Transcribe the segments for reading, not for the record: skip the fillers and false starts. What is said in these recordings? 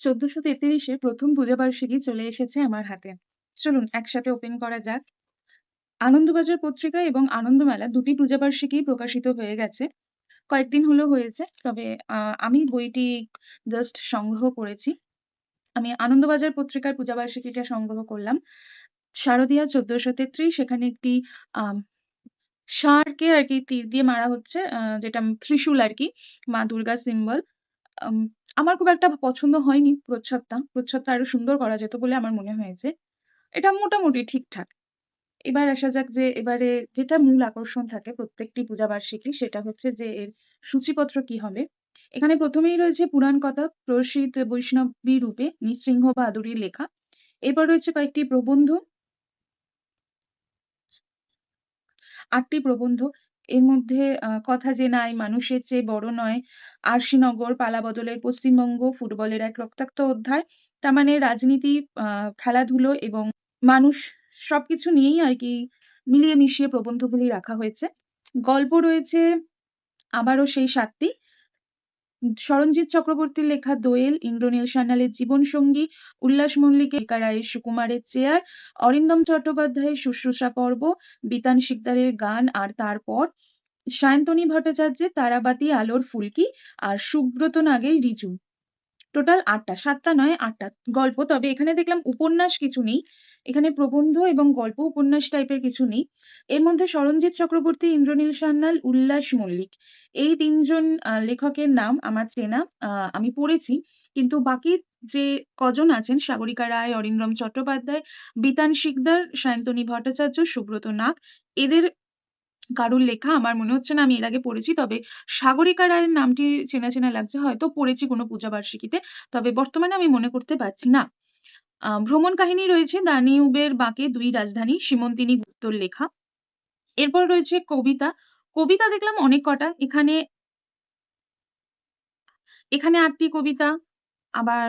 1433-এর প্রথম পূজাবার্ষিকী চলে এসেছে আমার হাতে। চলুন একসাথে ওপেন করা যাক। আনন্দবাজার পত্রিকা এবং আনন্দমেলা দুটি পূজাবার্ষিকী প্রকাশিত হয়ে গেছে। কয়েকদিন হলো হয়েছে। তবে আমি বইটি জাস্ট সংগ্রহ করেছি। আমি আনন্দবাজার পত্রিকার পূজাবার্ষিকীটা সংগ্রহ করলাম। শারদীয়া 1433, সেখানে একটি আম ষাঁড়কে আরকি তীর দিয়ে মারা হচ্ছে, যেটা ত্রিশূল আরকি, মা দুর্গার সিম্বল। আম আমার খুব একটা পছন্দ হয়নি প্রচ্ছদটা। প্রচ্ছদটা আরো সুন্দর করা যেত বলে আমার মনে হয়েছে। এটা মোটামুটি ঠিকঠাক। এবার আসা যাক যে এবারে যেটা মূল আকর্ষণ থাকে প্রত্যেকটি পূজাবার্ষিকী, সেটা হচ্ছে যে এর সূচিপত্র কি হবে। এখানে প্রথমেই রয়েছে পুরাণ কথা প্রসিদ্ধ বৈষ্ণবী রূপে নৃসিংহ বাহাদুরীর লেখা। এরপর রয়েছে কয়েকটি প্রবন্ধ, ৮টি প্রবন্ধ। এর মধ্যে কথা যে নাই, মানুষের চেয়ে বড় নয়, আরশিনগর, পালাবদলের পশ্চিমবঙ্গ, ফুটবলের এক রক্তাক্ত অধ্যায়। তার মানে রাজনীতি, খেলাধুলো এবং মানুষ সবকিছু নিয়েই আরকি মিলিয়ে মিশিয়ে প্রবন্ধগুলি রাখা হয়েছে। গল্প রয়েছে আবারও সেই ৭টি। সরঞ্জিৎ চক্রবর্তীর লেখা দোয়েল, ইন্দ্রনীল সান্যালের জীবনসঙ্গী, উল্লাস মল্লিকের রিকা রায়ের সুকুমারের চেয়ার, অরিন্দম চট্টোপাধ্যায়ের শুশ্রূষা পর্ব, বিতান শিকদারের গান আর তারপর, সায়ন্তনী ভট্টাচার্যের তারাবাতি আলোর ফুলকি, আর সুব্রত নাগের রিজু। টোটাল ৮টা, ৭টা নয় ৮টা গল্প। তবে এখানে দেখলাম উপন্যাস কিছু নেই। এখানে প্রবন্ধ এবং গল্প, উপন্যাস টাইপের কিছু নেই। এর মধ্যে সরঞ্জিৎ চক্রবর্তী, ইন্দ্রনীল সান্যাল, উল্লাস মল্লিক, এই ৩ জন লেখকের নাম আমার চেনা। আমি পড়েছি। কিন্তু বাকি যে কজন আছেন, সাগরিকা রায়, অরিন্দম চট্টোপাধ্যায়, বিতান শিকদার, সায়ন্তনী ভট্টাচার্য, সুব্রত নাগ, এদের কারুর লেখা আমার মনে হচ্ছে না আমি এর আগে পড়েছি। তবে সাগরিকা রায়ের নামটি চেনা, চেনা লাগছে। হয়তো পড়েছি কোনো পূজাবার্ষিকীতে। তবে বর্তমানে আমি মনে করতে পারছি না। ভ্রমণ কাহিনী রয়েছে দানিউবের বাঁকে ২ রাজধানী, সীমন্তিনী গুপ্তর লেখা। এরপর রয়েছে কবিতা। কবিতা দেখলাম অনেক কটা। এখানে ৮ টি কবিতা। আবার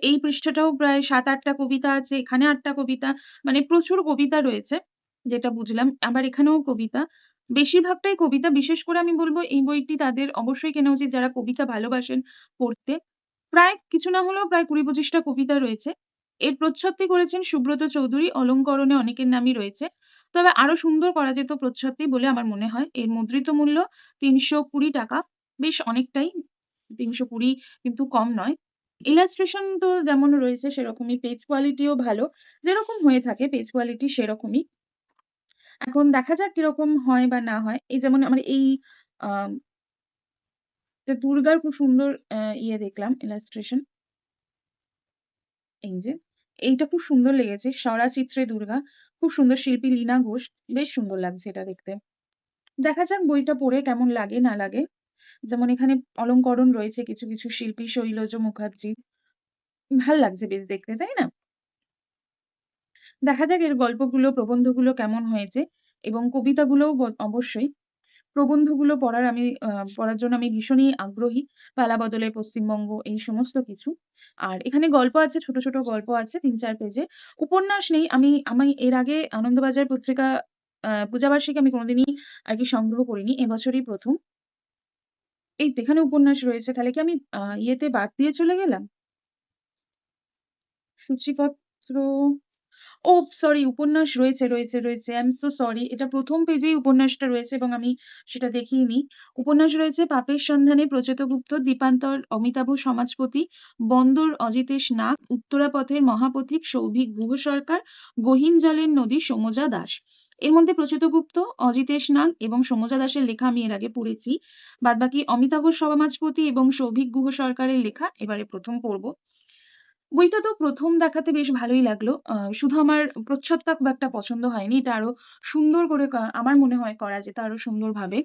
এই পৃষ্ঠাটাও প্রায় ৭-৮ টা কবিতা আছে। এখানে ৮ টা কবিতা। মানে প্রচুর কবিতা রয়েছে, যেটা বুঝলাম। আবার এখানেও কবিতা। বেশিরভাগটাই কবিতা। বিশেষ করে আমি বলব এই বইটি তাদের অবশ্যই কেনা উচিত যারা কবিতা ভালোবাসেন পড়তে। প্রায় কিছু না হলেও প্রায় ২০-২৫ টা কবিতা রয়েছে। এর প্রচ্ছদটি করেছেন সুব্রত চৌধুরী। অলংকরণে অনেকের নামই রয়েছে। তবে আরো সুন্দর করা যেত প্রচ্ছদটি বলে আমার মনে হয়। এর মুদ্রিত মূল্য ৳৩২০। বেশ অনেকটাই। ৩২০ কিন্তু কম নয়। ইলাস্ট্রেশন তো যেমন রয়েছে সেরকমই, পেজ কোয়ালিটিও ভালো। যেরকম হয়ে থাকে পেজ কোয়ালিটি সেরকমই। এখন দেখা যাক কিরকম হয় বা না হয়। এই যেমন আমার এই আ দুর্গার খুব সুন্দর দেখলাম ইলাস্ট্রেশন। এই যে, এইটা খুব সুন্দর লেগেছে। সরাচিত্রে দুর্গা। খুব সুন্দর, শিল্পী লীনা ঘোষ। বেশ সুন্দর লাগছে এটা দেখতে। দেখা যাক বইটা পড়ে কেমন লাগে না লাগে। যেমন এখানে অলংকরণ রয়েছে কিছু, কিছু শিল্পী শৈলজ মুখার্জি। ভাল লাগছে বেশ দেখতে, তাই না? দেখা যাক এর গল্পগুলো, প্রবন্ধগুলো কেমন হয়েছে এবং কবিতাগুলোও অবশ্যই। প্রবন্ধগুলো পড়ার জন্য আমি ভীষণই আগ্রহী। পালা-বদলের পশ্চিমবঙ্গ, এই সমস্ত কিছু। আর এখানে গল্প আছে, ছোট, ছোট গল্প আছে ৩-৪ পেজে। উপন্যাস নেই। আমি এর আগে আনন্দবাজার পত্রিকা পূজাবার্ষিকী আমি কোনোদিনই আরকি সংগ্রহ করিনি। এবছরই ১ম। এই তো এখানে উপন্যাস রয়েছে। তাহলে কি আমি বাদ দিয়ে চলে গেলাম? সূচিপত্র, ওহ! সরি, উপন্যাস রয়েছে। I am so sorry. এটা ১ম পেজেই উপন্যাসটা রয়েছে এবং আমি সেটা দেখিনি। উপন্যাস রয়েছে পাপের সন্ধানে প্রচেতগুপ্ত, দীপান্তর অমিতাভ সমাজপতি, বন্দর অজিতেশ নাগ, উত্তরাপথের মহাপথিক সৌভিক গুহ সরকার, গহীন জলের নদী সৌমযা দাস। এর মধ্যে প্রচেতগুপ্ত, অজিতেশ নাগ এবং সৌমযা দাসের লেখা আমি এর আগে পড়েছি। বাদবাকি অমিতাভ সমাজপতি এবং সৌভিক গুহ সরকারের লেখা এবারে ১ম পড়ব। বইটা তো ১ম দেখাতে বেশ ভালোই লাগলো। শুধু আমার প্রচ্ছদটা খুব একটা পছন্দ হয়নি। এটা আরো সুন্দর করে আমার মনে হয় করা যেত আরো সুন্দরভাবে।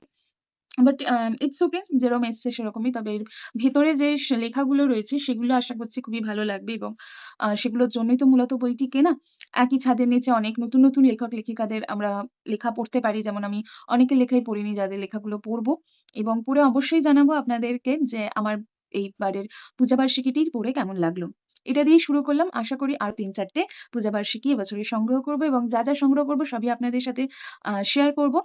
বাট ইটস ওকে, যেরকম এসছে সেরকমই। তবে এর ভেতরে যে লেখাগুলো রয়েছে সেগুলো আশা করছি খুবই ভালো লাগবে এবং সেগুলোর জন্যই তো মূলত বইটি কেনা। একই ছাদের নিচে অনেক নতুন, নতুন লেখক-লেখিকাদের আমরা লেখা পড়তে পারি। যেমন আমি অনেকের লেখাই পড়িনি, যাদের লেখাগুলো পড়বো এবং পড়ে অবশ্যই জানাবো আপনাদেরকে যে আমার এইবারের পূজাবার্ষিকীটি পড়ে কেমন লাগলো। এটা দিয়েই শুরু করলাম। আশা করি আরো ৩-৪ টে পূজাবার্ষিকী এবছরে সংগ্রহ করব এবং যা, যা সংগ্রহ করব সবই আপনাদের সাথে শেয়ার করব।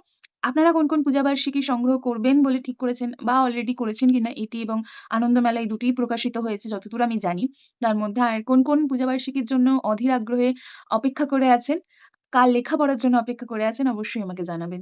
আপনারা কোন, কোন পূজাবার্ষিকী সংগ্রহ করবেন বলে ঠিক করেছেন বা অলরেডি করেছেন কিনা এটি এবং আনন্দমেলা এই দুটিই প্রকাশিত হয়েছে যতদূর আমি জানি। তার মধ্যে আর কোন, কোন পূজাবার্ষিকীর জন্য অধীর আগ্রহে অপেক্ষা করে আছেন? কার লেখাপড়ার জন্য অপেক্ষা করে আছেন অবশ্যই আমাকে জানাবেন।